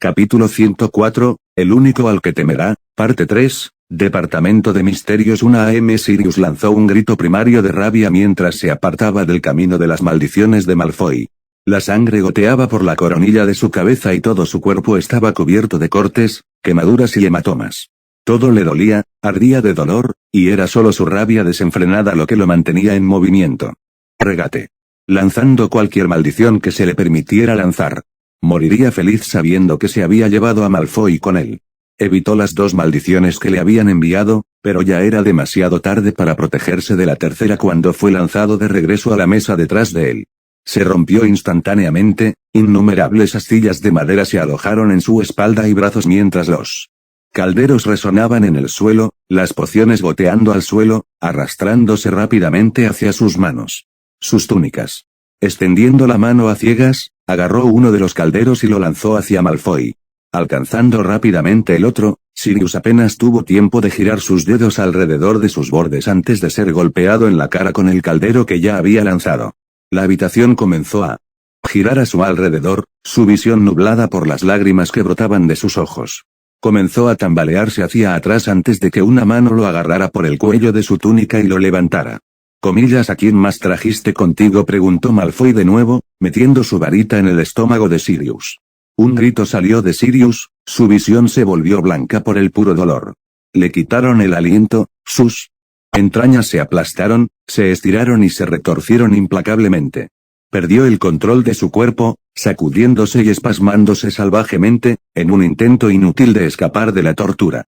Capítulo 104, el único al que temerá, parte 3, Departamento de Misterios 1 AM. Sirius lanzó un grito primario de rabia mientras se apartaba del camino de las maldiciones de Malfoy. La sangre goteaba por la coronilla de su cabeza y todo su cuerpo estaba cubierto de cortes, quemaduras y hematomas. Todo le dolía, ardía de dolor, y era solo su rabia desenfrenada lo que lo mantenía en movimiento. Regate. Lanzando cualquier maldición que se le permitiera lanzar. Moriría feliz sabiendo que se había llevado a Malfoy con él. Evitó las 2 maldiciones que le habían enviado, pero ya era demasiado tarde para protegerse de la tercera cuando fue lanzado de regreso a la mesa detrás de él. Se rompió instantáneamente, innumerables astillas de madera se alojaron en su espalda y brazos mientras los calderos resonaban en el suelo, las pociones goteando al suelo, arrastrándose rápidamente hacia sus manos. Sus túnicas. Extendiendo la mano a ciegas, agarró uno de los calderos y lo lanzó hacia Malfoy. Alcanzando rápidamente el otro, Sirius apenas tuvo tiempo de girar sus dedos alrededor de sus bordes antes de ser golpeado en la cara con el caldero que ya había lanzado. La habitación comenzó a girar a su alrededor, su visión nublada por las lágrimas que brotaban de sus ojos. Comenzó a tambalearse hacia atrás antes de que una mano lo agarrara por el cuello de su túnica y lo levantara. ¿A quién más trajiste contigo?, preguntó Malfoy de nuevo, metiendo su varita en el estómago de Sirius. Un grito salió de Sirius, su visión se volvió blanca por el puro dolor. Le quitaron el aliento, sus entrañas se aplastaron, se estiraron y se retorcieron implacablemente. Perdió el control de su cuerpo, sacudiéndose y espasmándose salvajemente, en un intento inútil de escapar de la tortura.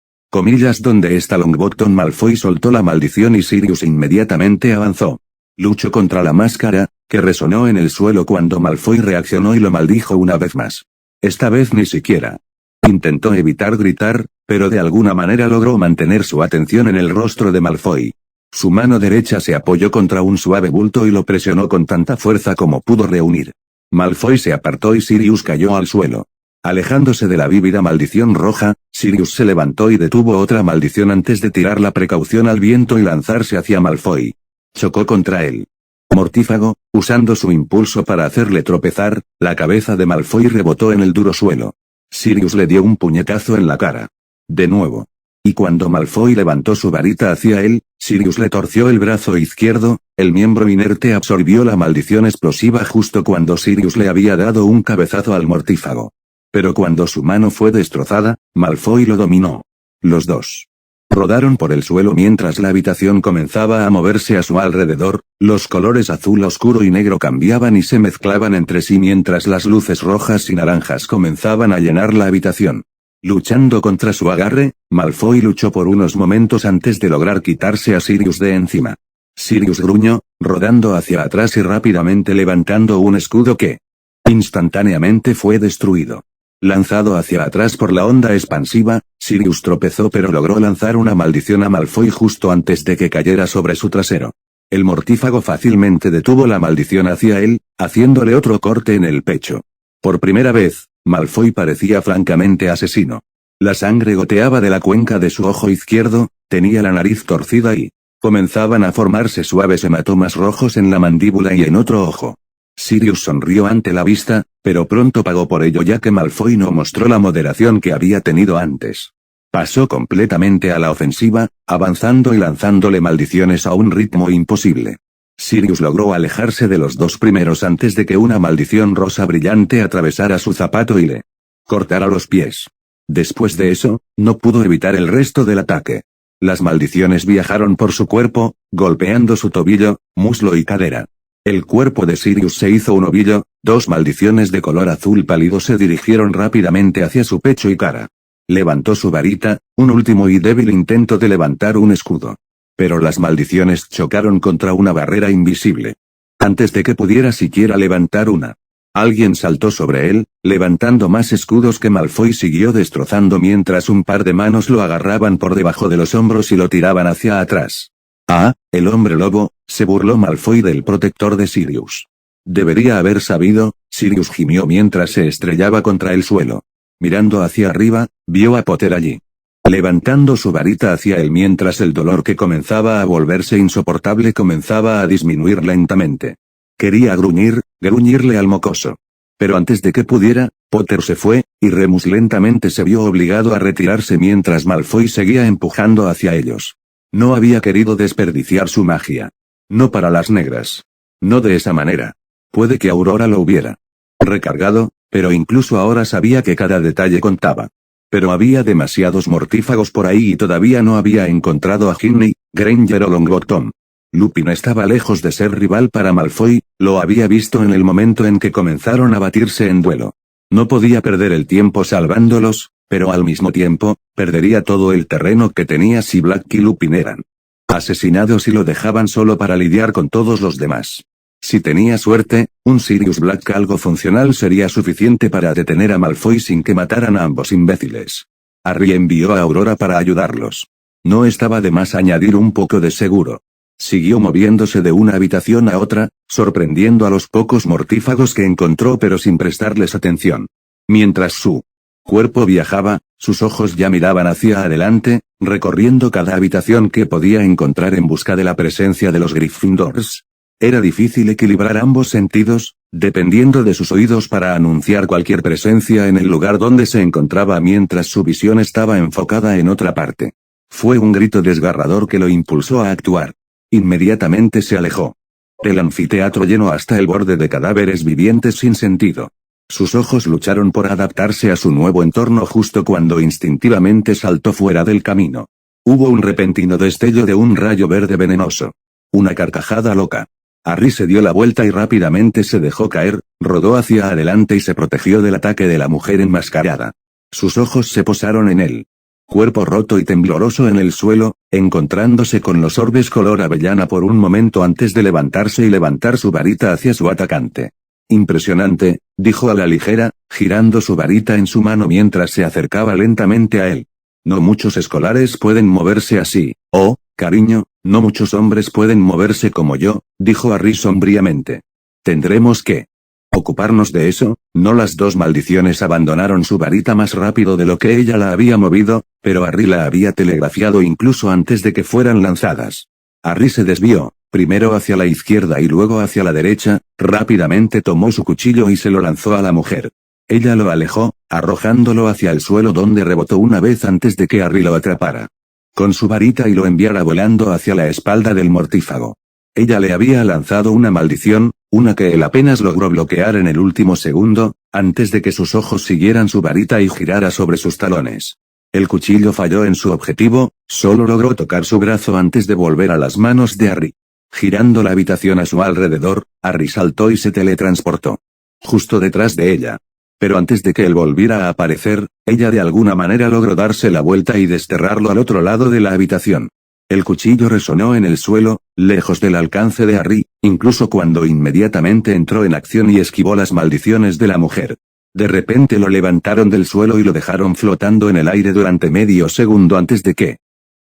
¿Dónde está Longbottom? Malfoy soltó la maldición y Sirius inmediatamente avanzó. Luchó contra la máscara, que resonó en el suelo cuando Malfoy reaccionó y lo maldijo una vez más. Esta vez ni siquiera intentó evitar gritar, pero de alguna manera logró mantener su atención en el rostro de Malfoy. Su mano derecha se apoyó contra un suave bulto y lo presionó con tanta fuerza como pudo reunir. Malfoy se apartó y Sirius cayó al suelo. Alejándose de la vívida maldición roja, Sirius se levantó y detuvo otra maldición antes de tirar la precaución al viento y lanzarse hacia Malfoy. Chocó contra él. Mortífago, usando su impulso para hacerle tropezar, la cabeza de Malfoy rebotó en el duro suelo. Sirius le dio un puñetazo en la cara. De nuevo. Y cuando Malfoy levantó su varita hacia él, Sirius le torció el brazo izquierdo, el miembro inerte absorbió la maldición explosiva justo cuando Sirius le había dado un cabezazo al mortífago. Pero cuando su mano fue destrozada, Malfoy lo dominó. Los dos rodaron por el suelo mientras la habitación comenzaba a moverse a su alrededor, los colores azul oscuro y negro cambiaban y se mezclaban entre sí mientras las luces rojas y naranjas comenzaban a llenar la habitación. Luchando contra su agarre, Malfoy luchó por unos momentos antes de lograr quitarse a Sirius de encima. Sirius gruñó, rodando hacia atrás y rápidamente levantando un escudo que instantáneamente fue destruido. Lanzado hacia atrás por la onda expansiva, Sirius tropezó pero logró lanzar una maldición a Malfoy justo antes de que cayera sobre su trasero. El mortífago fácilmente detuvo la maldición hacia él, haciéndole otro corte en el pecho. Por primera vez, Malfoy parecía francamente asesino. La sangre goteaba de la cuenca de su ojo izquierdo, tenía la nariz torcida y comenzaban a formarse suaves hematomas rojos en la mandíbula y en otro ojo. Sirius sonrió ante la vista, pero pronto pagó por ello ya que Malfoy no mostró la moderación que había tenido antes. Pasó completamente a la ofensiva, avanzando y lanzándole maldiciones a un ritmo imposible. Sirius logró alejarse de los 2 primeros antes de que una maldición rosa brillante atravesara su zapato y le cortara los pies. Después de eso, no pudo evitar el resto del ataque. Las maldiciones viajaron por su cuerpo, golpeando su tobillo, muslo y cadera. El cuerpo de Sirius se hizo un ovillo, 2 maldiciones de color azul pálido se dirigieron rápidamente hacia su pecho y cara. Levantó su varita, un último y débil intento de levantar un escudo. Pero las maldiciones chocaron contra una barrera invisible. Antes de que pudiera siquiera levantar una, alguien saltó sobre él, levantando más escudos que Malfoy siguió destrozando mientras un par de manos lo agarraban por debajo de los hombros y lo tiraban hacia atrás. Ah, el hombre lobo, se burló Malfoy del protector de Sirius. Debería haber sabido, Sirius gimió mientras se estrellaba contra el suelo. Mirando hacia arriba, vio a Potter allí. Levantando su varita hacia él mientras el dolor que comenzaba a volverse insoportable comenzaba a disminuir lentamente. Quería gruñirle al mocoso. Pero antes de que pudiera, Potter se fue, y Remus lentamente se vio obligado a retirarse mientras Malfoy seguía empujando hacia ellos. No había querido desperdiciar su magia. No para las negras. No de esa manera. Puede que Aurora lo hubiera recargado, pero incluso ahora sabía que cada detalle contaba. Pero había demasiados mortífagos por ahí y todavía no había encontrado a Ginny, Granger o Longbottom. Lupin estaba lejos de ser rival para Malfoy, lo había visto en el momento en que comenzaron a batirse en duelo. No podía perder el tiempo salvándolos, pero al mismo tiempo, perdería todo el terreno que tenía si Black y Lupin eran asesinados y lo dejaban solo para lidiar con todos los demás. Si tenía suerte, un Sirius Black algo funcional sería suficiente para detener a Malfoy sin que mataran a ambos imbéciles. Harry envió a Aurora para ayudarlos. No estaba de más añadir un poco de seguro. Siguió moviéndose de una habitación a otra, sorprendiendo a los pocos mortífagos que encontró pero sin prestarles atención. Mientras su cuerpo viajaba, sus ojos ya miraban hacia adelante, recorriendo cada habitación que podía encontrar en busca de la presencia de los Gryffindors. Era difícil equilibrar ambos sentidos, dependiendo de sus oídos para anunciar cualquier presencia en el lugar donde se encontraba mientras su visión estaba enfocada en otra parte. Fue un grito desgarrador que lo impulsó a actuar. Inmediatamente se alejó. El anfiteatro lleno hasta el borde de cadáveres vivientes sin sentido. Sus ojos lucharon por adaptarse a su nuevo entorno justo cuando instintivamente saltó fuera del camino. Hubo un repentino destello de un rayo verde venenoso. Una carcajada loca. Harry se dio la vuelta y rápidamente se dejó caer, rodó hacia adelante y se protegió del ataque de la mujer enmascarada. Sus ojos se posaron en él. Cuerpo roto y tembloroso en el suelo, encontrándose con los orbes color avellana por un momento antes de levantarse y levantar su varita hacia su atacante. Impresionante, dijo a la ligera, girando su varita en su mano mientras se acercaba lentamente a él. No muchos escolares pueden moverse así. Oh, cariño, no muchos hombres pueden moverse como yo, dijo Harry sombríamente. Tendremos que ocuparnos de eso. No, las dos maldiciones abandonaron su varita más rápido de lo que ella la había movido, pero Harry la había telegrafiado incluso antes de que fueran lanzadas. Harry se desvió, primero hacia la izquierda y luego hacia la derecha, rápidamente tomó su cuchillo y se lo lanzó a la mujer. Ella lo alejó, arrojándolo hacia el suelo donde rebotó una vez antes de que Harry lo atrapara con su varita y lo enviara volando hacia la espalda del mortífago. Ella le había lanzado una maldición, una que él apenas logró bloquear en el último segundo, antes de que sus ojos siguieran su varita y girara sobre sus talones. El cuchillo falló en su objetivo, solo logró tocar su brazo antes de volver a las manos de Harry. Girando la habitación a su alrededor, Harry saltó y se teletransportó justo detrás de ella. Pero antes de que él volviera a aparecer, ella de alguna manera logró darse la vuelta y desterrarlo al otro lado de la habitación. El cuchillo resonó en el suelo, lejos del alcance de Harry, incluso cuando inmediatamente entró en acción y esquivó las maldiciones de la mujer. De repente lo levantaron del suelo y lo dejaron flotando en el aire durante medio segundo antes de que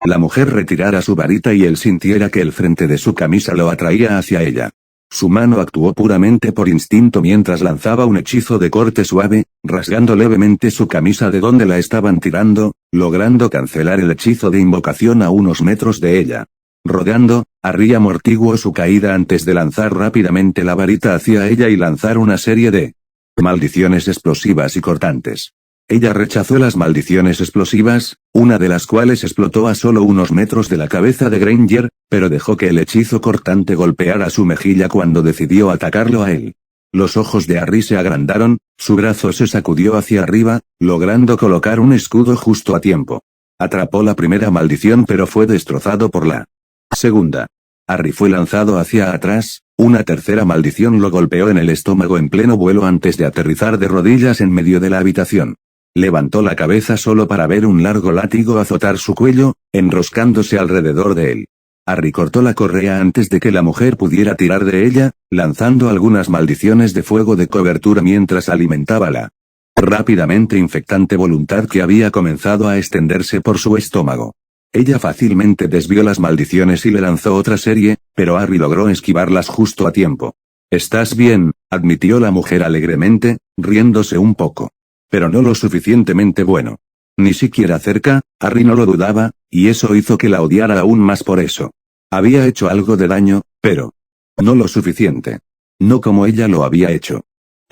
la mujer retirara su varita y él sintiera que el frente de su camisa lo atraía hacia ella. Su mano actuó puramente por instinto mientras lanzaba un hechizo de corte suave, rasgando levemente su camisa de donde la estaban tirando, logrando cancelar el hechizo de invocación a unos metros de ella. Rodeando, Harry amortiguó su caída antes de lanzar rápidamente la varita hacia ella y lanzar una serie de maldiciones explosivas y cortantes. Ella rechazó las maldiciones explosivas, una de las cuales explotó a solo unos metros de la cabeza de Granger, pero dejó que el hechizo cortante golpeara su mejilla cuando decidió atacarlo a él. Los ojos de Harry se agrandaron, su brazo se sacudió hacia arriba, logrando colocar un escudo justo a tiempo. Atrapó la primera maldición pero fue destrozado por la segunda. Harry fue lanzado hacia atrás, una tercera maldición lo golpeó en el estómago en pleno vuelo antes de aterrizar de rodillas en medio de la habitación. Levantó la cabeza solo para ver un largo látigo azotar su cuello, enroscándose alrededor de él. Harry cortó la correa antes de que la mujer pudiera tirar de ella, lanzando algunas maldiciones de fuego de cobertura mientras alimentaba la rápidamente infectante voluntad que había comenzado a extenderse por su estómago. Ella fácilmente desvió las maldiciones y le lanzó otra serie, pero Harry logró esquivarlas justo a tiempo. «¿Estás bien?», admitió la mujer alegremente, riéndose un poco. Pero no lo suficientemente bueno. Ni siquiera cerca, Harry no lo dudaba, y eso hizo que la odiara aún más por eso. Había hecho algo de daño, pero no lo suficiente. No como ella lo había hecho.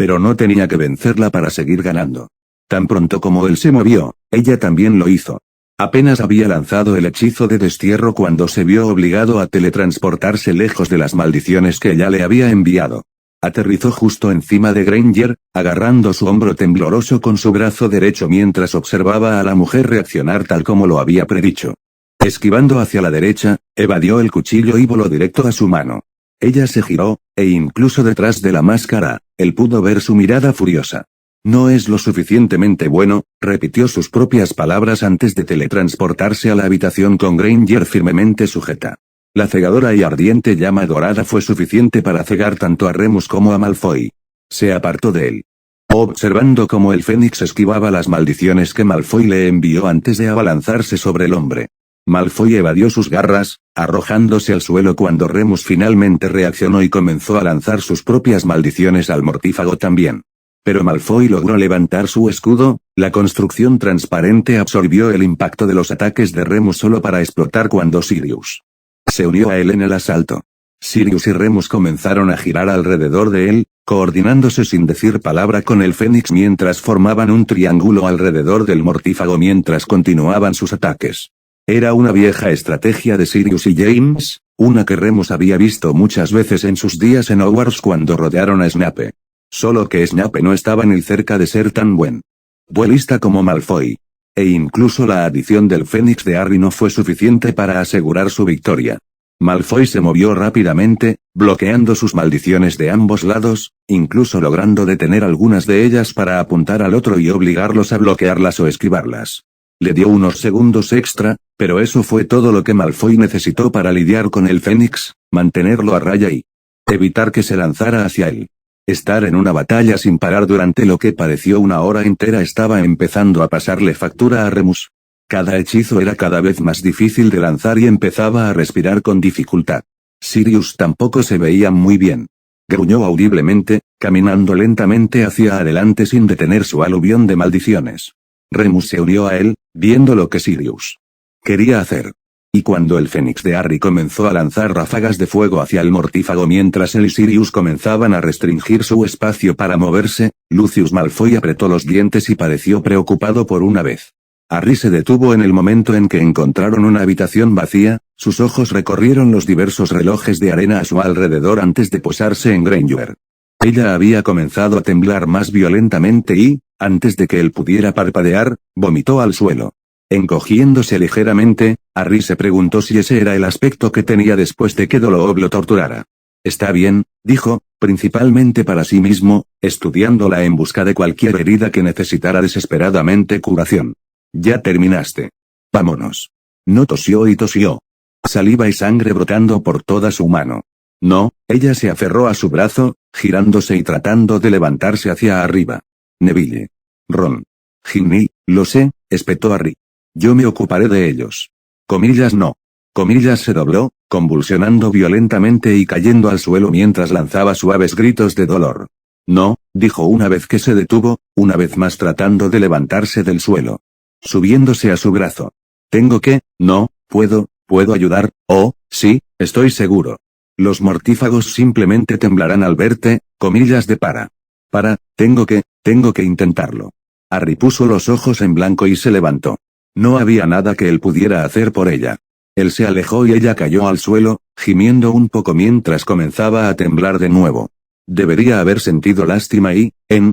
Pero no tenía que vencerla para seguir ganando. Tan pronto como él se movió, ella también lo hizo. Apenas había lanzado el hechizo de destierro cuando se vio obligado a teletransportarse lejos de las maldiciones que ella le había enviado. Aterrizó justo encima de Granger, agarrando su hombro tembloroso con su brazo derecho mientras observaba a la mujer reaccionar tal como lo había predicho. Esquivando hacia la derecha, evadió el cuchillo y voló directo a su mano. Ella se giró, e incluso detrás de la máscara, él pudo ver su mirada furiosa. No es lo suficientemente bueno, repitió sus propias palabras antes de teletransportarse a la habitación con Granger firmemente sujeta. La cegadora y ardiente llama dorada fue suficiente para cegar tanto a Remus como a Malfoy. Se apartó de él. Observando cómo el Fénix esquivaba las maldiciones que Malfoy le envió antes de abalanzarse sobre el hombre. Malfoy evadió sus garras, arrojándose al suelo cuando Remus finalmente reaccionó y comenzó a lanzar sus propias maldiciones al mortífago también. Pero Malfoy logró levantar su escudo, la construcción transparente absorbió el impacto de los ataques de Remus solo para explotar cuando Sirius se unió a él en el asalto. Sirius y Remus comenzaron a girar alrededor de él, coordinándose sin decir palabra con el Fénix mientras formaban un triángulo alrededor del mortífago mientras continuaban sus ataques. Era una vieja estrategia de Sirius y James, una que Remus había visto muchas veces en sus días en Hogwarts cuando rodearon a Snape. Solo que Snape no estaba ni cerca de ser tan duelista como Malfoy. E incluso la adición del Fénix de Harry no fue suficiente para asegurar su victoria. Malfoy se movió rápidamente, bloqueando sus maldiciones de ambos lados, incluso logrando detener algunas de ellas para apuntar al otro y obligarlos a bloquearlas o esquivarlas. Le dio unos segundos extra, pero eso fue todo lo que Malfoy necesitó para lidiar con el Fénix, mantenerlo a raya y evitar que se lanzara hacia él. Estar en una batalla sin parar durante lo que pareció una hora entera estaba empezando a pasarle factura a Remus. Cada hechizo era cada vez más difícil de lanzar y empezaba a respirar con dificultad. Sirius tampoco se veía muy bien. Gruñó audiblemente, caminando lentamente hacia adelante sin detener su aluvión de maldiciones. Remus se unió a él, viendo lo que Sirius quería hacer. Y cuando el Fénix de Harry comenzó a lanzar ráfagas de fuego hacia el mortífago mientras él y Sirius comenzaban a restringir su espacio para moverse, Lucius Malfoy apretó los dientes y pareció preocupado por una vez. Harry se detuvo en el momento en que encontraron una habitación vacía, sus ojos recorrieron los diversos relojes de arena a su alrededor antes de posarse en Granger. Ella había comenzado a temblar más violentamente y, antes de que él pudiera parpadear, vomitó al suelo. Encogiéndose ligeramente, Harry se preguntó si ese era el aspecto que tenía después de que Doloob lo torturara. Está bien, dijo, principalmente para sí mismo, estudiándola en busca de cualquier herida que necesitara desesperadamente curación. Ya terminaste. Vámonos. No tosió y tosió. Saliva y sangre brotando por toda su mano. No, ella se aferró a su brazo, girándose y tratando de levantarse hacia arriba. Neville. Ron. Ginny, lo sé, espetó Harry. Yo me ocuparé de ellos. Comillas no. Comillas se dobló, convulsionando violentamente y cayendo al suelo mientras lanzaba suaves gritos de dolor. No, dijo una vez que se detuvo, una vez más tratando de levantarse del suelo. Subiéndose a su brazo. No, puedo ayudar, oh, sí, estoy seguro. Los mortífagos simplemente temblarán al verte, comillas de tengo que intentarlo. Harry puso los ojos en blanco y se levantó. No había nada que él pudiera hacer por ella. Él se alejó y ella cayó al suelo, gimiendo un poco mientras comenzaba a temblar de nuevo. Debería haber sentido lástima y, en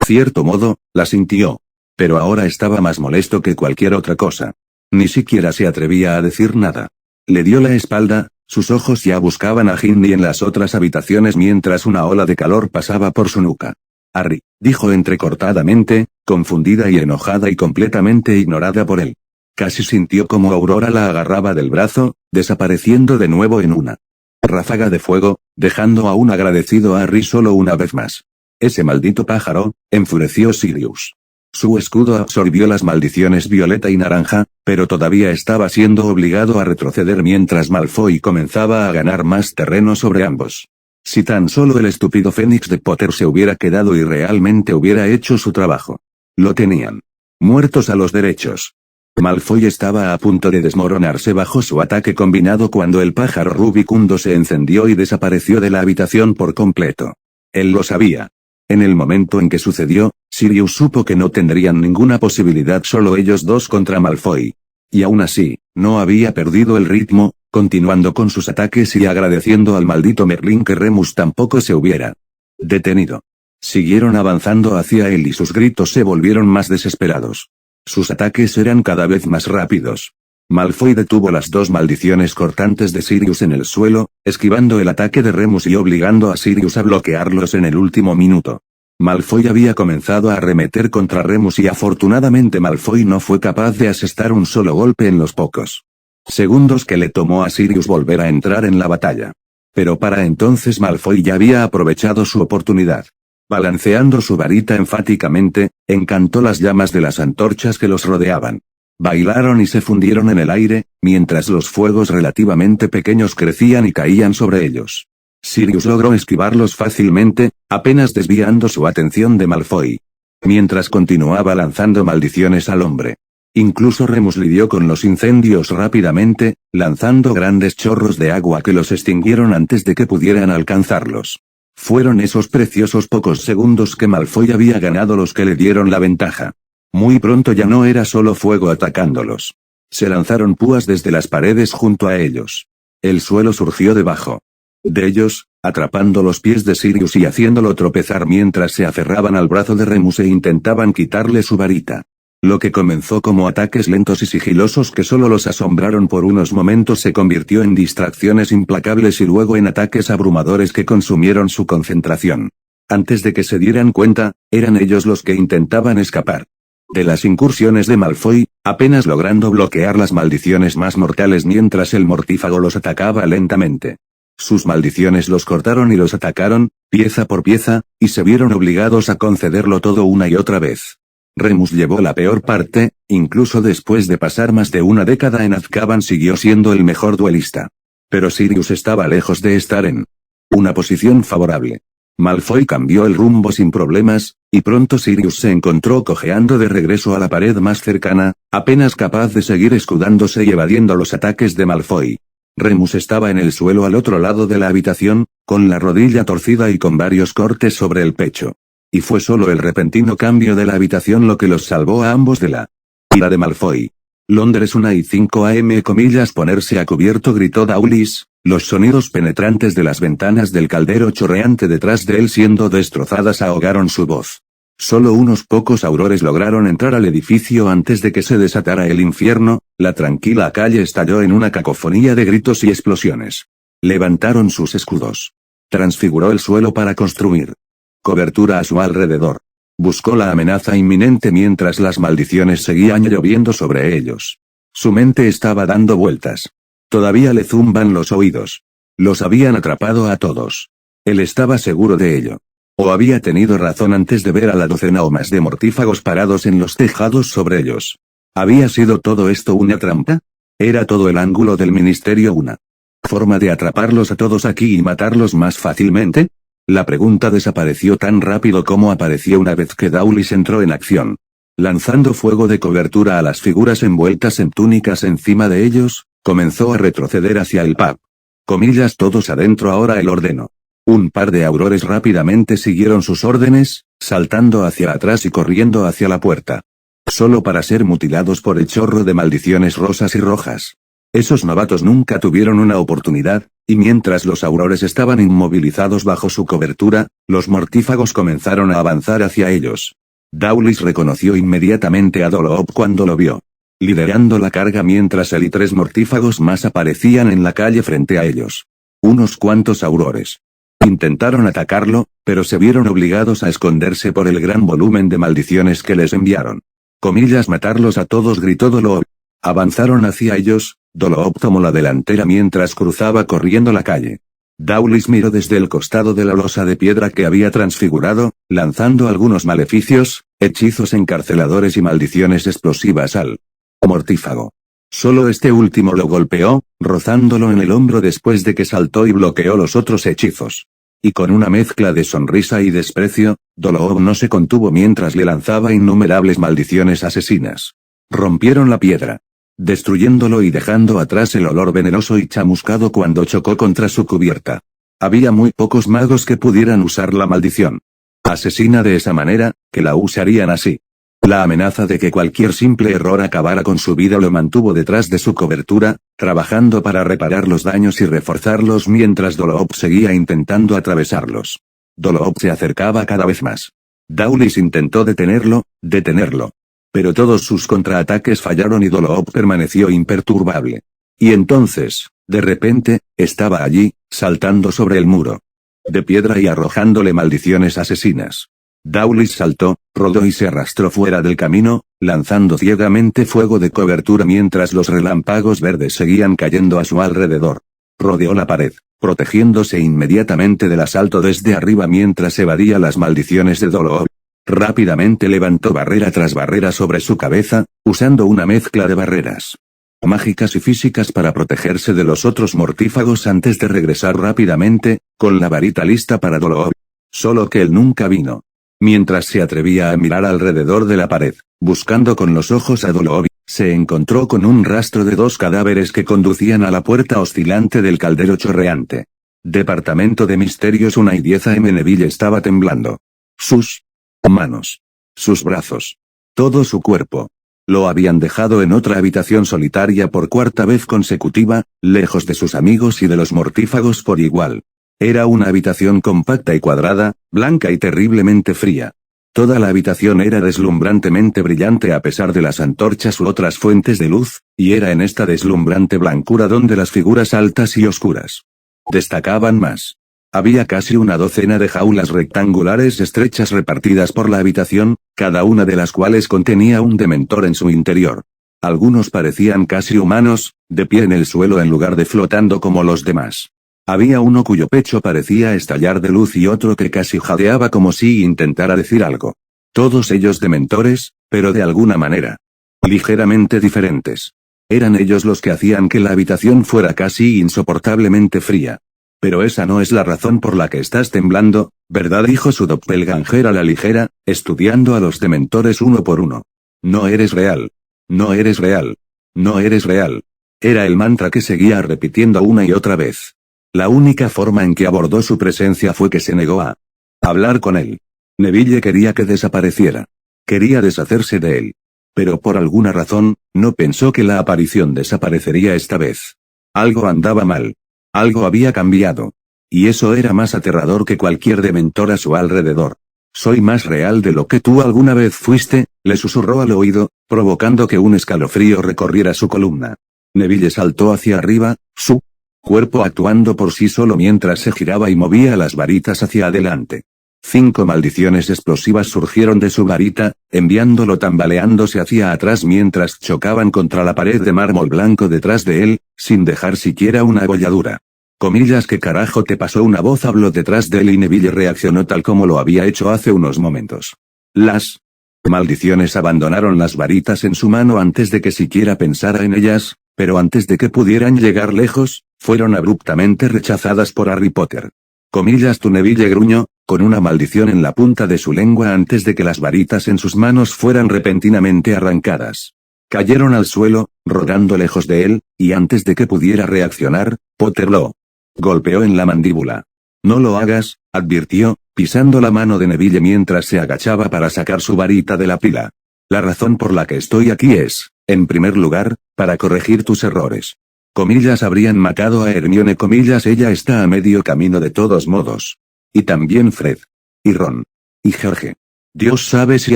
cierto modo, la sintió. Pero ahora estaba más molesto que cualquier otra cosa. Ni siquiera se atrevía a decir nada. Le dio la espalda, sus ojos ya buscaban a Ginny en las otras habitaciones mientras una ola de calor pasaba por su nuca. Harry, dijo entrecortadamente, confundida y enojada y completamente ignorada por él. Casi sintió como Aurora la agarraba del brazo, desapareciendo de nuevo en una ráfaga de fuego, dejando aún agradecido a Harry solo una vez más. Ese maldito pájaro, enfureció Sirius. Su escudo absorbió las maldiciones violeta y naranja, pero todavía estaba siendo obligado a retroceder mientras Malfoy comenzaba a ganar más terreno sobre ambos. Si tan solo el estúpido Fénix de Potter se hubiera quedado y realmente hubiera hecho su trabajo. Lo tenían. Muertos a los derechos. Malfoy estaba a punto de desmoronarse bajo su ataque combinado cuando el pájaro rubicundo se encendió y desapareció de la habitación por completo. Él lo sabía. En el momento en que sucedió, Sirius supo que no tendrían ninguna posibilidad solo ellos dos contra Malfoy. Y aún así, no había perdido el ritmo, continuando con sus ataques y agradeciendo al maldito Merlín que Remus tampoco se hubiera detenido. Siguieron avanzando hacia él y sus gritos se volvieron más desesperados. Sus ataques eran cada vez más rápidos. Malfoy detuvo las dos maldiciones cortantes de Sirius en el suelo, esquivando el ataque de Remus y obligando a Sirius a bloquearlos en el último minuto. Malfoy había comenzado a arremeter contra Remus y afortunadamente Malfoy no fue capaz de asestar un solo golpe en los pocos segundos que le tomó a Sirius volver a entrar en la batalla. Pero para entonces Malfoy ya había aprovechado su oportunidad. Balanceando su varita enfáticamente, encantó las llamas de las antorchas que los rodeaban. Bailaron y se fundieron en el aire, mientras los fuegos relativamente pequeños crecían y caían sobre ellos. Sirius logró esquivarlos fácilmente, apenas desviando su atención de Malfoy. Mientras continuaba lanzando maldiciones al hombre. Incluso Remus lidió con los incendios rápidamente, lanzando grandes chorros de agua que los extinguieron antes de que pudieran alcanzarlos. Fueron esos preciosos pocos segundos que Malfoy había ganado los que le dieron la ventaja. Muy pronto ya no era solo fuego atacándolos. Se lanzaron púas desde las paredes junto a ellos. El suelo surgió debajo de ellos, atrapando los pies de Sirius y haciéndolo tropezar mientras se aferraban al brazo de Remus e intentaban quitarle su varita. Lo que comenzó como ataques lentos y sigilosos que solo los asombraron por unos momentos se convirtió en distracciones implacables y luego en ataques abrumadores que consumieron su concentración. Antes de que se dieran cuenta, eran ellos los que intentaban escapar de las incursiones de Malfoy, apenas logrando bloquear las maldiciones más mortales mientras el mortífago los atacaba lentamente. Sus maldiciones los cortaron y los atacaron, pieza por pieza, y se vieron obligados a concederlo todo una y otra vez. Remus llevó la peor parte, incluso después de pasar más de una década en Azkaban siguió siendo el mejor duelista. Pero Sirius estaba lejos de estar en una posición favorable. Malfoy cambió el rumbo sin problemas, y pronto Sirius se encontró cojeando de regreso a la pared más cercana, apenas capaz de seguir escudándose y evadiendo los ataques de Malfoy. Remus estaba en el suelo al otro lado de la habitación, con la rodilla torcida y con varios cortes sobre el pecho. Y fue solo el repentino cambio de la habitación lo que los salvó a ambos de la ira de Malfoy. Londres 1:05 am ponerse a cubierto gritó Dawlis, los sonidos penetrantes de las ventanas del caldero chorreante detrás de él siendo destrozadas ahogaron su voz. Solo unos pocos aurores lograron entrar al edificio antes de que se desatara el infierno, la tranquila calle estalló en una cacofonía de gritos y explosiones. Levantaron sus escudos. Transfiguró el suelo para construir cobertura a su alrededor. Buscó la amenaza inminente mientras las maldiciones seguían lloviendo sobre ellos. Su mente estaba dando vueltas. Todavía le zumban los oídos. Los habían atrapado a todos. Él estaba seguro de ello. O había tenido razón antes de ver a la docena o más de mortífagos parados en los tejados sobre ellos. ¿Había sido todo esto una trampa? ¿Era todo el ángulo del ministerio una forma de atraparlos a todos aquí y matarlos más fácilmente? La pregunta desapareció tan rápido como apareció una vez que Dawlis entró en acción. Lanzando fuego de cobertura a las figuras envueltas en túnicas encima de ellos, comenzó a retroceder hacia el pub. Comillas todos adentro ahora él ordenó. Un par de aurores rápidamente siguieron sus órdenes, saltando hacia atrás y corriendo hacia la puerta. Solo para ser mutilados por el chorro de maldiciones rosas y rojas. Esos novatos nunca tuvieron una oportunidad, y mientras los aurores estaban inmovilizados bajo su cobertura, los mortífagos comenzaron a avanzar hacia ellos. Dawlis reconoció inmediatamente a Dolohop cuando lo vio. Liderando la carga mientras él y 3 mortífagos más aparecían en la calle frente a ellos. Unos cuantos aurores intentaron atacarlo, pero se vieron obligados a esconderse por el gran volumen de maldiciones que les enviaron. Comillas matarlos a todos gritó Dolohop. Avanzaron hacia ellos, Dolohop tomó la delantera mientras cruzaba corriendo la calle. Dawlis miró desde el costado de la losa de piedra que había transfigurado, lanzando algunos maleficios, hechizos encarceladores y maldiciones explosivas al mortífago. Solo este último lo golpeó, rozándolo en el hombro después de que saltó y bloqueó los otros hechizos. Y con una mezcla de sonrisa y desprecio, Dolohop no se contuvo mientras le lanzaba innumerables maldiciones asesinas. Rompieron la piedra, destruyéndolo y dejando atrás el olor venenoso y chamuscado cuando chocó contra su cubierta. Había muy pocos magos que pudieran usar la maldición. Asesina de esa manera, que la usarían así. La amenaza de que cualquier simple error acabara con su vida lo mantuvo detrás de su cobertura, trabajando para reparar los daños y reforzarlos mientras Dolohov seguía intentando atravesarlos. Dolohov se acercaba cada vez más. Dawlis intentó detenerlo. Pero todos sus contraataques fallaron y Dolohov permaneció imperturbable. Y entonces, de repente, estaba allí, saltando sobre el muro de piedra y arrojándole maldiciones asesinas. Dawlis saltó, rodó y se arrastró fuera del camino, lanzando ciegamente fuego de cobertura mientras los relámpagos verdes seguían cayendo a su alrededor. Rodeó la pared, protegiéndose inmediatamente del asalto desde arriba mientras evadía las maldiciones de Dolohov. Rápidamente levantó barrera tras barrera sobre su cabeza, usando una mezcla de barreras mágicas y físicas para protegerse de los otros mortífagos antes de regresar rápidamente, con la varita lista para Dolohov. Solo que él nunca vino. Mientras se atrevía a mirar alrededor de la pared, buscando con los ojos a Dolohov, se encontró con un rastro de 2 cadáveres que conducían a la puerta oscilante del caldero chorreante. Departamento de Misterios 1 y 10 AM. Neville estaba temblando. Sus manos. Sus brazos. Todo su cuerpo. Lo habían dejado en otra habitación solitaria por 4ª vez consecutiva, lejos de sus amigos y de los mortífagos por igual. Era una habitación compacta y cuadrada, blanca y terriblemente fría. Toda la habitación era deslumbrantemente brillante a pesar de las antorchas u otras fuentes de luz, y era en esta deslumbrante blancura donde las figuras altas y oscuras destacaban más. Había casi una docena de jaulas rectangulares estrechas repartidas por la habitación, cada una de las cuales contenía un dementor en su interior. Algunos parecían casi humanos, de pie en el suelo en lugar de flotando como los demás. Había uno cuyo pecho parecía estallar de luz y otro que casi jadeaba como si intentara decir algo. Todos ellos dementores, pero de alguna manera ligeramente diferentes. Eran ellos los que hacían que la habitación fuera casi insoportablemente fría. Pero esa no es la razón por la que estás temblando, ¿verdad? Dijo su doppelganger a la ligera, estudiando a los dementores uno por uno. No eres real. No eres real. No eres real. Era el mantra que seguía repitiendo una y otra vez. La única forma en que abordó su presencia fue que se negó a hablar con él. Neville quería que desapareciera. Quería deshacerse de él. Pero por alguna razón, no pensó que la aparición desaparecería esta vez. Algo andaba mal. Algo había cambiado. Y eso era más aterrador que cualquier dementor a su alrededor. Soy más real de lo que tú alguna vez fuiste, le susurró al oído, provocando que un escalofrío recorriera su columna. Neville saltó hacia arriba, su cuerpo actuando por sí solo mientras se giraba y movía las varitas hacia adelante. 5 maldiciones explosivas surgieron de su varita, enviándolo tambaleándose hacia atrás mientras chocaban contra la pared de mármol blanco detrás de él, sin dejar siquiera una abolladura. Comillas, ¿qué carajo te pasó? Una voz habló detrás de él y Neville reaccionó tal como lo había hecho hace unos momentos. Las maldiciones abandonaron las varitas en su mano antes de que siquiera pensara en ellas, pero antes de que pudieran llegar lejos, fueron abruptamente rechazadas por Harry Potter. Comillas, tu Neville gruñó, con una maldición en la punta de su lengua antes de que las varitas en sus manos fueran repentinamente arrancadas. Cayeron al suelo, rodando lejos de él, y antes de que pudiera reaccionar, Potter lo golpeó en la mandíbula. No lo hagas, advirtió, pisando la mano de Neville mientras se agachaba para sacar su varita de la pila. La razón por la que estoy aquí es, en primer lugar, para corregir tus errores. Comillas, habrían matado a Hermione, comillas, ella está a medio camino de todos modos. Y también Fred. Y Ron. Y George. Dios sabe si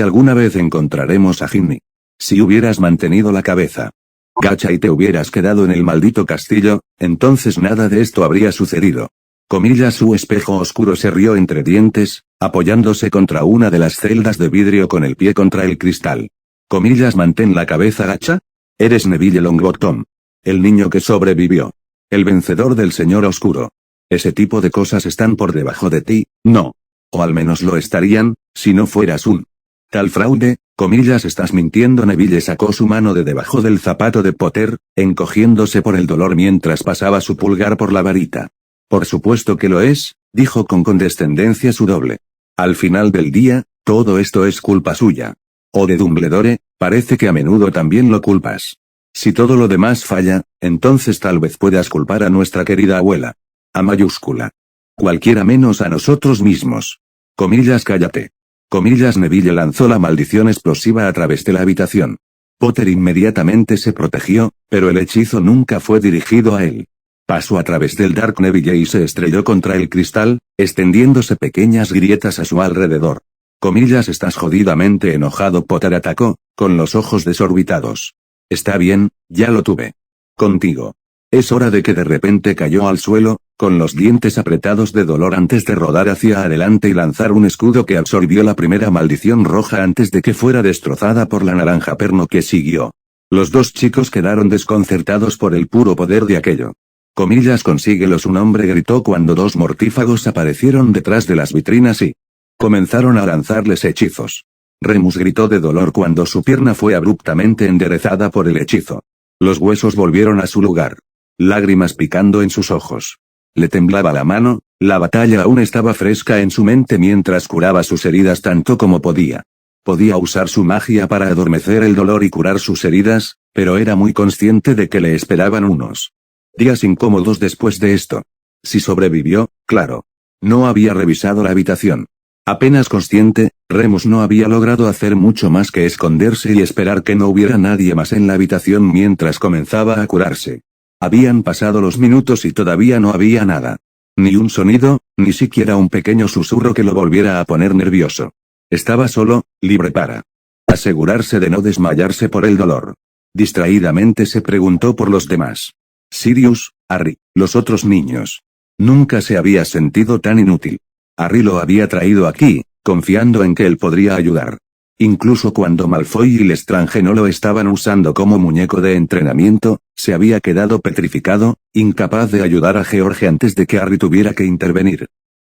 alguna vez encontraremos a Ginny. Si hubieras mantenido la cabeza gacha y te hubieras quedado en el maldito castillo, entonces nada de esto habría sucedido. Comillas, su espejo oscuro se rió entre dientes, apoyándose contra una de las celdas de vidrio con el pie contra el cristal. Comillas, mantén la cabeza gacha. Eres Neville Longbottom. El niño que sobrevivió. El vencedor del Señor Oscuro. Ese tipo de cosas están por debajo de ti, no. O al menos lo estarían, si no fueras un tal fraude, comillas, estás mintiendo. Neville sacó su mano de debajo del zapato de Potter, encogiéndose por el dolor mientras pasaba su pulgar por la varita. Por supuesto que lo es, dijo con condescendencia su doble. Al final del día, todo esto es culpa suya. O de Dumbledore, parece que a menudo también lo culpas. Si todo lo demás falla, entonces tal vez puedas culpar a nuestra querida abuela. A mayúscula. Cualquiera menos a nosotros mismos. Comillas cállate. Comillas Neville lanzó la maldición explosiva a través de la habitación. Potter inmediatamente se protegió, pero el hechizo nunca fue dirigido a él. Pasó a través del Dark Neville y se estrelló contra el cristal, extendiéndose pequeñas grietas a su alrededor. Comillas estás jodidamente enojado. Potter atacó, con los ojos desorbitados. Está bien, ya lo tuve. Contigo. Es hora de que de repente cayó al suelo, con los dientes apretados de dolor antes de rodar hacia adelante y lanzar un escudo que absorbió la primera maldición roja antes de que fuera destrozada por la naranja perno que siguió. Los dos chicos quedaron desconcertados por el puro poder de aquello. Comillas consíguelos, un hombre gritó cuando dos mortífagos aparecieron detrás de las vitrinas y comenzaron a lanzarles hechizos. Remus gritó de dolor cuando su pierna fue abruptamente enderezada por el hechizo. Los huesos volvieron a su lugar. Lágrimas picando en sus ojos. Le temblaba la mano, la batalla aún estaba fresca en su mente mientras curaba sus heridas tanto como podía. Podía usar su magia para adormecer el dolor y curar sus heridas, pero era muy consciente de que le esperaban unos días incómodos después de esto. Si sobrevivió, claro. No había revisado la habitación. Apenas consciente, Remus no había logrado hacer mucho más que esconderse y esperar que no hubiera nadie más en la habitación mientras comenzaba a curarse. Habían pasado los minutos y todavía no había nada. Ni un sonido, ni siquiera un pequeño susurro que lo volviera a poner nervioso. Estaba solo, libre para asegurarse de no desmayarse por el dolor. Distraídamente se preguntó por los demás. Sirius, Harry, los otros niños. Nunca se había sentido tan inútil. Harry lo había traído aquí, confiando en que él podría ayudar. Incluso cuando Malfoy y Lestrange no lo estaban usando como muñeco de entrenamiento, se había quedado petrificado, incapaz de ayudar a George antes de que Harry tuviera que intervenir.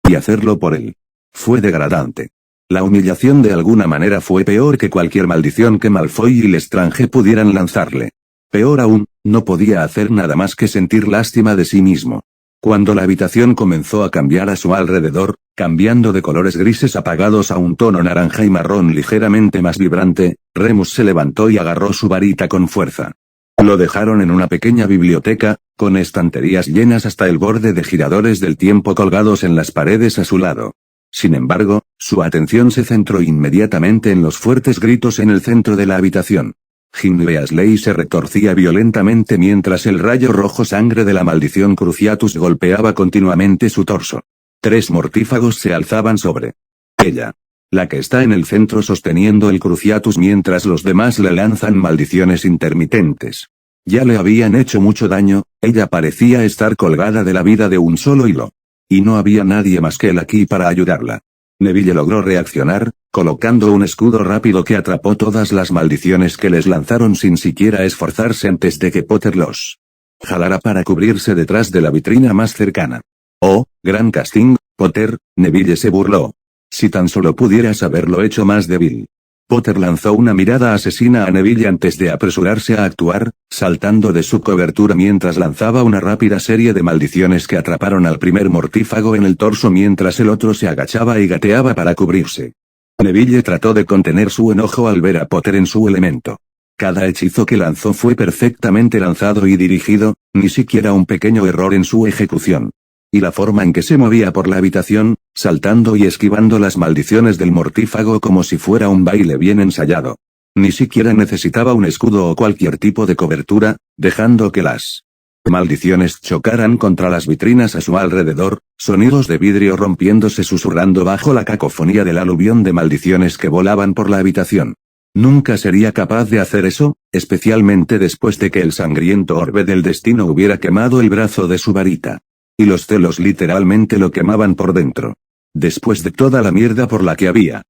Y hacerlo por él. Fue degradante. La humillación de alguna manera fue peor que cualquier maldición que Malfoy y Lestrange pudieran lanzarle. Peor aún, no podía hacer nada más que sentir lástima de sí mismo. Cuando la habitación comenzó a cambiar a su alrededor, cambiando de colores grises apagados a un tono naranja y marrón ligeramente más vibrante, Remus se levantó y agarró su varita con fuerza. Lo dejaron en una pequeña biblioteca, con estanterías llenas hasta el borde de giradores del tiempo colgados en las paredes a su lado. Sin embargo, su atención se centró inmediatamente en los fuertes gritos en el centro de la habitación. Gimli Weasley se retorcía violentamente mientras el rayo rojo sangre de la maldición Cruciatus golpeaba continuamente su torso. 3 mortífagos se alzaban sobre ella. La que está en el centro sosteniendo el Cruciatus mientras los demás le lanzan maldiciones intermitentes. Ya le habían hecho mucho daño, ella parecía estar colgada de la vida de un solo hilo. Y no había nadie más que él aquí para ayudarla. Neville logró reaccionar, colocando un escudo rápido que atrapó todas las maldiciones que les lanzaron sin siquiera esforzarse antes de que Potter los jalara para cubrirse detrás de la vitrina más cercana. Oh, gran casting, Potter, Neville se burló. Si tan solo pudieras haberlo hecho más débil. Potter lanzó una mirada asesina a Neville antes de apresurarse a actuar, saltando de su cobertura mientras lanzaba una rápida serie de maldiciones que atraparon al primer mortífago en el torso mientras el otro se agachaba y gateaba para cubrirse. Neville trató de contener su enojo al ver a Potter en su elemento. Cada hechizo que lanzó fue perfectamente lanzado y dirigido, ni siquiera un pequeño error en su ejecución. Y la forma en que se movía por la habitación, saltando y esquivando las maldiciones del mortífago como si fuera un baile bien ensayado. Ni siquiera necesitaba un escudo o cualquier tipo de cobertura, dejando que las maldiciones chocaran contra las vitrinas a su alrededor, sonidos de vidrio rompiéndose susurrando bajo la cacofonía del aluvión de maldiciones que volaban por la habitación. Nunca sería capaz de hacer eso, especialmente después de que el sangriento orbe del destino hubiera quemado el brazo de su varita. Y los celos literalmente lo quemaban por dentro. Después de toda la mierda por la que había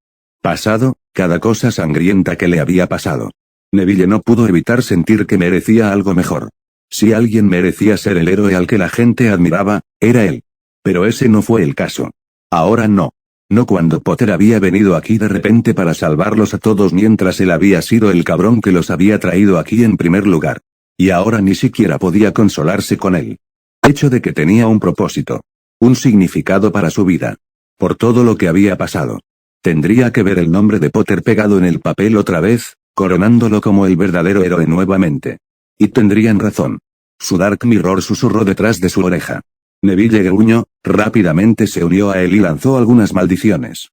pasado, cada cosa sangrienta que le había pasado. Neville no pudo evitar sentir que merecía algo mejor. Si alguien merecía ser el héroe al que la gente admiraba, era él. Pero ese no fue el caso. Ahora no. No cuando Potter había venido aquí de repente para salvarlos a todos mientras él había sido el cabrón que los había traído aquí en primer lugar. Y ahora ni siquiera podía consolarse con él. Hecho de que tenía un propósito. Un significado para su vida. Por todo lo que había pasado. Tendría que ver el nombre de Potter pegado en el papel otra vez, coronándolo como el verdadero héroe nuevamente. Y tendrían razón. Su Dark Mirror susurró detrás de su oreja. Neville gruñó, rápidamente se unió a él y lanzó algunas maldiciones.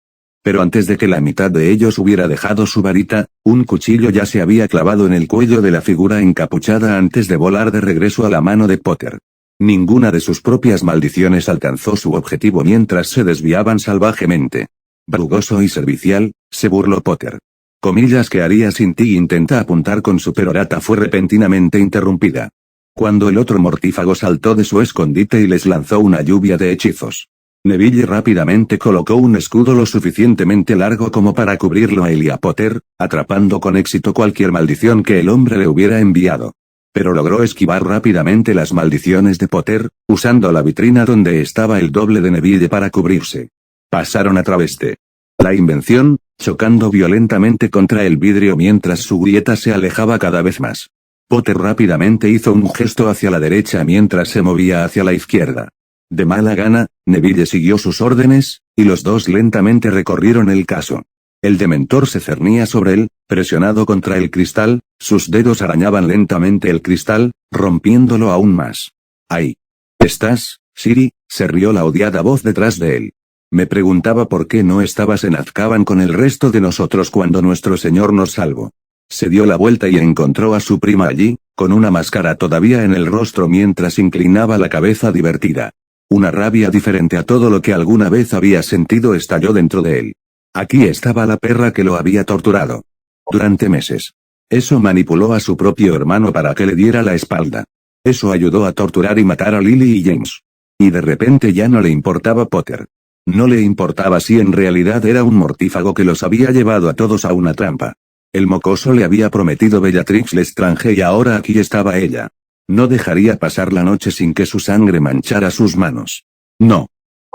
Pero antes de que la mitad de ellos hubiera dejado su varita, un cuchillo ya se había clavado en el cuello de la figura encapuchada antes de volar de regreso a la mano de Potter. Ninguna de sus propias maldiciones alcanzó su objetivo mientras se desviaban salvajemente. Brugoso y servicial, se burló Potter. Comillas que haría sin ti intenta apuntar con su perorata fue repentinamente interrumpida. Cuando el otro mortífago saltó de su escondite y les lanzó una lluvia de hechizos. Neville rápidamente colocó un escudo lo suficientemente largo como para cubrirlo a él y a Potter, atrapando con éxito cualquier maldición que el hombre le hubiera enviado. Pero logró esquivar rápidamente las maldiciones de Potter, usando la vitrina donde estaba el doble de Neville para cubrirse. Pasaron a través de la invención, chocando violentamente contra el vidrio mientras su grieta se alejaba cada vez más. Potter rápidamente hizo un gesto hacia la derecha mientras se movía hacia la izquierda. De mala gana, Neville siguió sus órdenes, y los dos lentamente recorrieron el caso. El dementor se cernía sobre él, presionado contra el cristal, sus dedos arañaban lentamente el cristal, rompiéndolo aún más. «Ahí estás, Siri», se rió la odiada voz detrás de él. «Me preguntaba por qué no estabas en Azkaban con el resto de nosotros cuando nuestro señor nos salvó». Se dio la vuelta y encontró a su prima allí, con una máscara todavía en el rostro mientras inclinaba la cabeza divertida. Una rabia diferente a todo lo que alguna vez había sentido estalló dentro de él. Aquí estaba la perra que lo había torturado durante meses. Eso manipuló a su propio hermano para que le diera la espalda. Eso ayudó a torturar y matar a Lily y James. Y de repente ya no le importaba Potter. No le importaba si en realidad era un mortífago que los había llevado a todos a una trampa. El mocoso le había prometido Bellatrix Lestrange y ahora aquí estaba ella. No dejaría pasar la noche sin que su sangre manchara sus manos. No.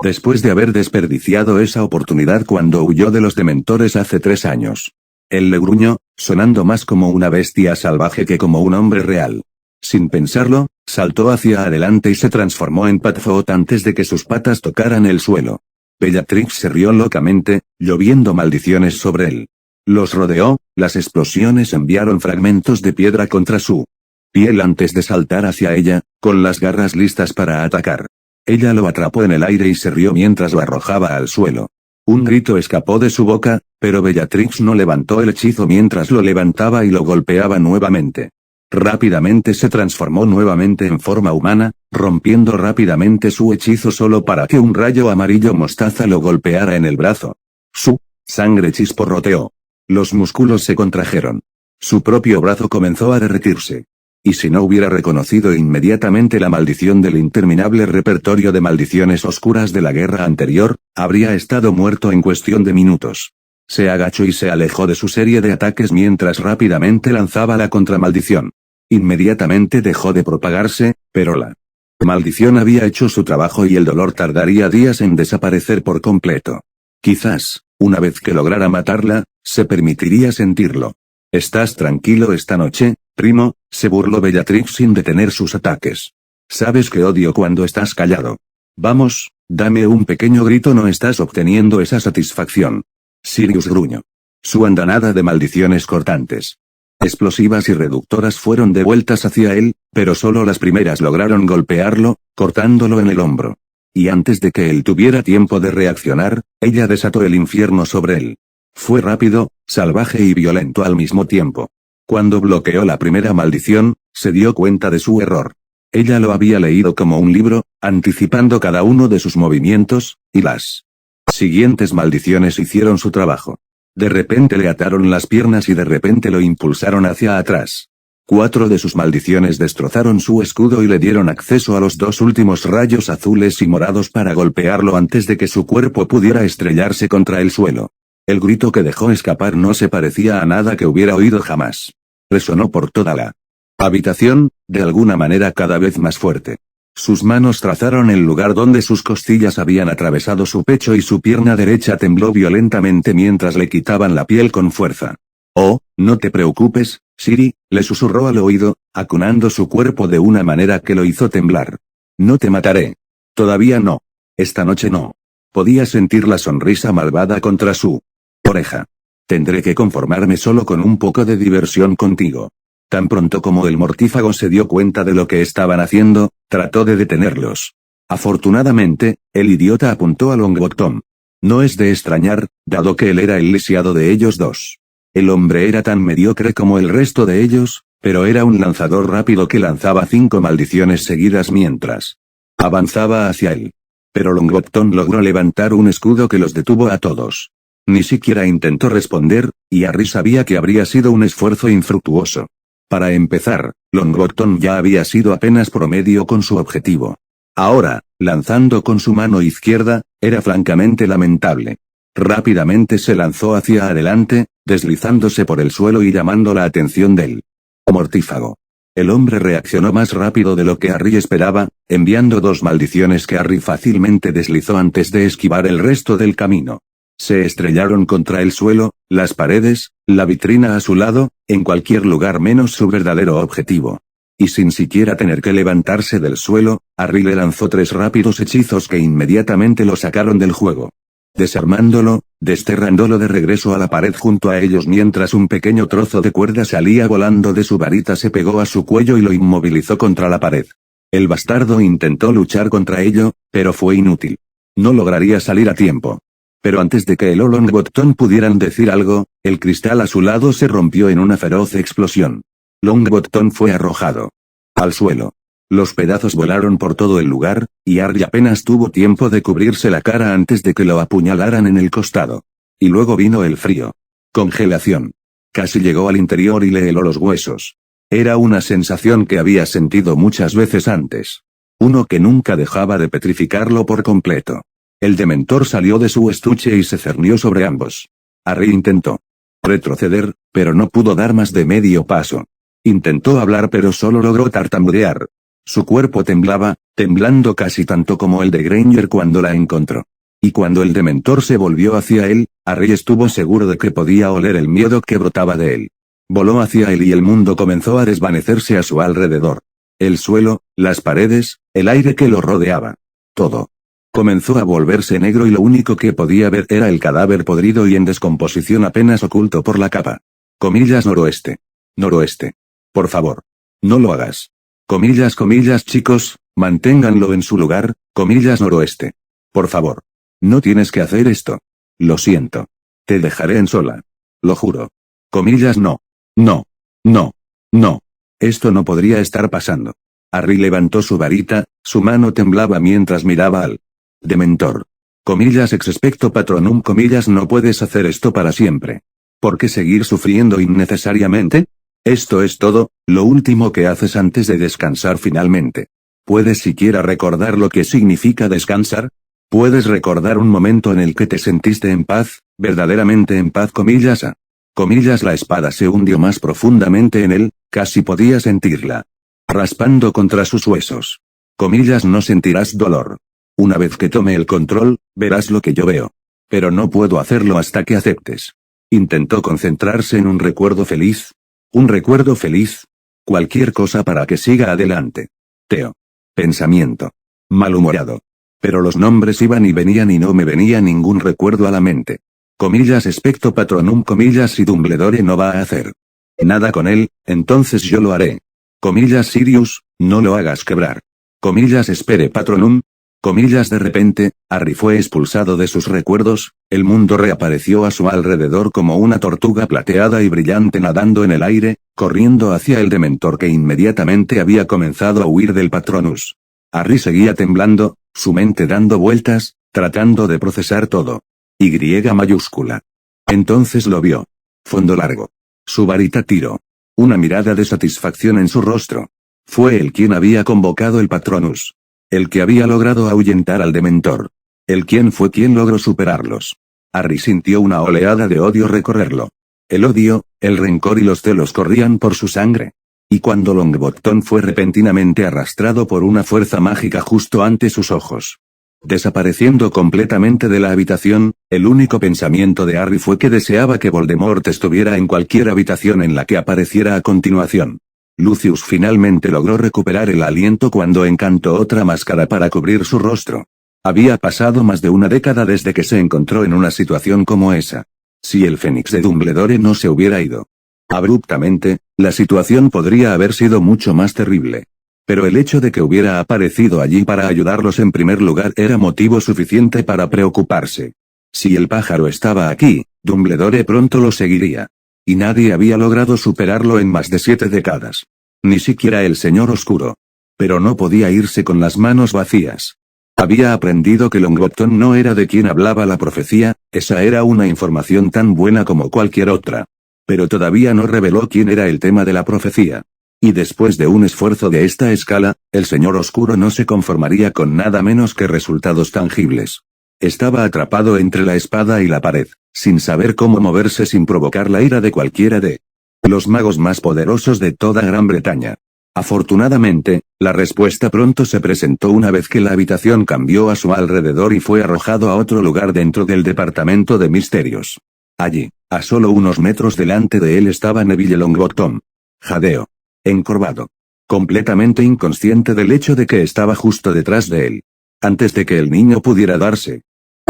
Después de haber desperdiciado esa oportunidad cuando huyó de los dementores hace 3 años. Él le gruñó, sonando más como una bestia salvaje que como un hombre real. Sin pensarlo, saltó hacia adelante y se transformó en Padfoot antes de que sus patas tocaran el suelo. Bellatrix se rió locamente, lloviendo maldiciones sobre él. Los rodeó, las explosiones enviaron fragmentos de piedra contra su piel antes de saltar hacia ella, con las garras listas para atacar. Ella lo atrapó en el aire y se rió mientras lo arrojaba al suelo. Un grito escapó de su boca, pero Bellatrix no levantó el hechizo mientras lo levantaba y lo golpeaba nuevamente. Rápidamente se transformó nuevamente en forma humana, rompiendo rápidamente su hechizo solo para que un rayo amarillo mostaza lo golpeara en el brazo. Su sangre chisporroteó. Los músculos se contrajeron. Su propio brazo comenzó a derretirse. Y si no hubiera reconocido inmediatamente la maldición del interminable repertorio de maldiciones oscuras de la guerra anterior, habría estado muerto en cuestión de minutos. Se agachó y se alejó de su serie de ataques mientras rápidamente lanzaba la contramaldición. Inmediatamente dejó de propagarse, pero la maldición había hecho su trabajo y el dolor tardaría días en desaparecer por completo. Quizás, una vez que lograra matarla, se permitiría sentirlo. ¿Estás tranquilo esta noche, primo?, se burló Bellatrix sin detener sus ataques. Sabes que odio cuando estás callado. Vamos, dame un pequeño grito. No estás obteniendo esa satisfacción. Sirius gruñó. Su andanada de maldiciones cortantes, explosivas y reductoras fueron devueltas hacia él, pero solo las primeras lograron golpearlo, cortándolo en el hombro. Y antes de que él tuviera tiempo de reaccionar, ella desató el infierno sobre él. Fue rápido, salvaje y violento al mismo tiempo. Cuando bloqueó la primera maldición, se dio cuenta de su error. Ella lo había leído como un libro, anticipando cada uno de sus movimientos, y las siguientes maldiciones hicieron su trabajo. De repente le ataron las piernas y de repente lo impulsaron hacia atrás. 4 de sus maldiciones destrozaron su escudo y le dieron acceso a los 2 últimos rayos azules y morados para golpearlo antes de que su cuerpo pudiera estrellarse contra el suelo. El grito que dejó escapar no se parecía a nada que hubiera oído jamás. Resonó por toda la habitación, de alguna manera cada vez más fuerte. Sus manos trazaron el lugar donde sus costillas habían atravesado su pecho y su pierna derecha tembló violentamente mientras le quitaban la piel con fuerza. «Oh, no te preocupes, Siri», le susurró al oído, acunando su cuerpo de una manera que lo hizo temblar. «No te mataré. Todavía no. Esta noche no». Podía sentir la sonrisa malvada contra su oreja. «Tendré que conformarme solo con un poco de diversión contigo». Tan pronto como el mortífago se dio cuenta de lo que estaban haciendo, trató de detenerlos. Afortunadamente, el idiota apuntó a Longbottom. No es de extrañar, dado que él era el lisiado de ellos dos. El hombre era tan mediocre como el resto de ellos, pero era un lanzador rápido que lanzaba 5 maldiciones seguidas mientras avanzaba hacia él. Pero Longbottom logró levantar un escudo que los detuvo a todos. Ni siquiera intentó responder, y Harry sabía que habría sido un esfuerzo infructuoso. Para empezar, Longbottom ya había sido apenas promedio con su objetivo. Ahora, lanzando con su mano izquierda, era francamente lamentable. Rápidamente se lanzó hacia adelante, deslizándose por el suelo y llamando la atención del mortífago. El hombre reaccionó más rápido de lo que Harry esperaba, enviando 2 maldiciones que Harry fácilmente deslizó antes de esquivar el resto del camino. Se estrellaron contra el suelo, las paredes, la vitrina a su lado, en cualquier lugar menos su verdadero objetivo. Y sin siquiera tener que levantarse del suelo, Harry le lanzó 3 rápidos hechizos que inmediatamente lo sacaron del juego. Desarmándolo, desterrándolo de regreso a la pared junto a ellos mientras un pequeño trozo de cuerda salía volando de su varita se pegó a su cuello y lo inmovilizó contra la pared. El bastardo intentó luchar contra ello, pero fue inútil. No lograría salir a tiempo. Pero antes de que el Longbottom pudieran decir algo, el cristal a su lado se rompió en una feroz explosión. Longbottom fue arrojado al suelo. Los pedazos volaron por todo el lugar, y Harry apenas tuvo tiempo de cubrirse la cara antes de que lo apuñalaran en el costado. Y luego vino el frío. Congelación. Casi llegó al interior y le heló los huesos. Era una sensación que había sentido muchas veces antes. Uno que nunca dejaba de petrificarlo por completo. El dementor salió de su estuche y se cernió sobre ambos. Harry intentó retroceder, pero no pudo dar más de medio paso. Intentó hablar pero solo logró tartamudear. Su cuerpo temblaba, temblando casi tanto como el de Granger cuando la encontró. Y cuando el dementor se volvió hacia él, Harry estuvo seguro de que podía oler el miedo que brotaba de él. Voló hacia él y el mundo comenzó a desvanecerse a su alrededor. El suelo, las paredes, el aire que lo rodeaba. Todo comenzó a volverse negro y lo único que podía ver era el cadáver podrido y en descomposición apenas oculto por la capa. Comillas noroeste. Noroeste. Por favor. No lo hagas. Comillas chicos, manténganlo en su lugar, comillas noroeste. Por favor. No tienes que hacer esto. Lo siento. Te dejaré en sola. Lo juro. Comillas no. No. No. No. Esto no podría estar pasando. Harry levantó su varita, su mano temblaba mientras miraba al dementor. Comillas ex expecto patronum comillas no puedes hacer esto para siempre. ¿Por qué seguir sufriendo innecesariamente? Esto es todo, lo último que haces antes de descansar finalmente. ¿Puedes siquiera recordar lo que significa descansar? ¿Puedes recordar un momento en el que te sentiste en paz, verdaderamente en paz comillas a? Comillas la espada se hundió más profundamente en él, casi podía sentirla raspando contra sus huesos. Comillas no sentirás dolor. Una vez que tome el control, verás lo que yo veo. Pero no puedo hacerlo hasta que aceptes. Intentó concentrarse en un recuerdo feliz. Un recuerdo feliz. Cualquier cosa para que siga adelante. Teo. Pensamiento. Malhumorado. Pero los nombres iban y venían y no me venía ningún recuerdo a la mente. Comillas expecto patronum comillas si Dumbledore no va a hacer nada con él, entonces yo lo haré. Comillas Sirius, no lo hagas quebrar. Comillas espere patronum. Comillas de repente, Harry fue expulsado de sus recuerdos, el mundo reapareció a su alrededor como una tortuga plateada y brillante nadando en el aire, corriendo hacia el dementor que inmediatamente había comenzado a huir del Patronus. Harry seguía temblando, su mente dando vueltas, tratando de procesar todo. Y mayúscula. Entonces lo vio. Fondo largo. Su varita tiró. Una mirada de satisfacción en su rostro. Fue él quien había convocado el Patronus. El que había logrado ahuyentar al dementor. El quien fue quien logró superarlos. Harry sintió una oleada de odio recorrerlo. El odio, el rencor y los celos corrían por su sangre. Y cuando Longbottom fue repentinamente arrastrado por una fuerza mágica justo ante sus ojos, desapareciendo completamente de la habitación, el único pensamiento de Harry fue que deseaba que Voldemort estuviera en cualquier habitación en la que apareciera a continuación. Lucius finalmente logró recuperar el aliento cuando encantó otra máscara para cubrir su rostro. Había pasado más de una década desde que se encontró en una situación como esa. Si el Fénix de Dumbledore no se hubiera ido abruptamente, la situación podría haber sido mucho más terrible. Pero el hecho de que hubiera aparecido allí para ayudarlos en primer lugar era motivo suficiente para preocuparse. Si el pájaro estaba aquí, Dumbledore pronto lo seguiría. Y nadie había logrado superarlo en más de 7 décadas. Ni siquiera el Señor Oscuro. Pero no podía irse con las manos vacías. Había aprendido que Longbottom no era de quien hablaba la profecía, esa era una información tan buena como cualquier otra. Pero todavía no reveló quién era el tema de la profecía. Y después de un esfuerzo de esta escala, el Señor Oscuro no se conformaría con nada menos que resultados tangibles. Estaba atrapado entre la espada y la pared, sin saber cómo moverse sin provocar la ira de cualquiera de los magos más poderosos de toda Gran Bretaña. Afortunadamente, la respuesta pronto se presentó una vez que la habitación cambió a su alrededor y fue arrojado a otro lugar dentro del departamento de misterios. Allí, a solo unos metros delante de él estaba Neville Longbottom. Jadeo. Encorvado. Completamente inconsciente del hecho de que estaba justo detrás de él. Antes de que el niño pudiera darse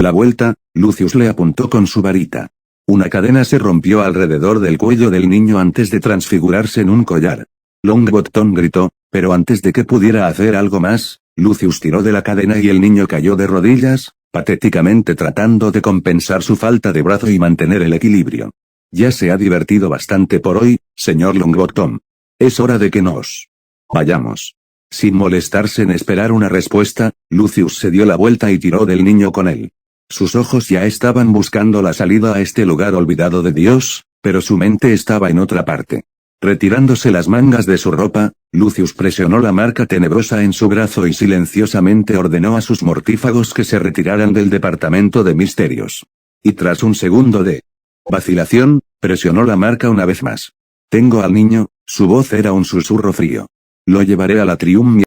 la vuelta, Lucius le apuntó con su varita. Una cadena se rompió alrededor del cuello del niño antes de transfigurarse en un collar. Longbottom gritó, pero antes de que pudiera hacer algo más, Lucius tiró de la cadena y el niño cayó de rodillas, patéticamente tratando de compensar su falta de brazo y mantener el equilibrio. Ya se ha divertido bastante por hoy, señor Longbottom. Es hora de que nos vayamos. Sin molestarse en esperar una respuesta, Lucius se dio la vuelta y tiró del niño con él. Sus ojos ya estaban buscando la salida a este lugar olvidado de Dios, pero su mente estaba en otra parte. Retirándose las mangas de su ropa, Lucius presionó la marca tenebrosa en su brazo y silenciosamente ordenó a sus mortífagos que se retiraran del departamento de misterios. Y tras un segundo de vacilación, presionó la marca una vez más. Tengo al niño, su voz era un susurro frío. Lo llevaré a la Trium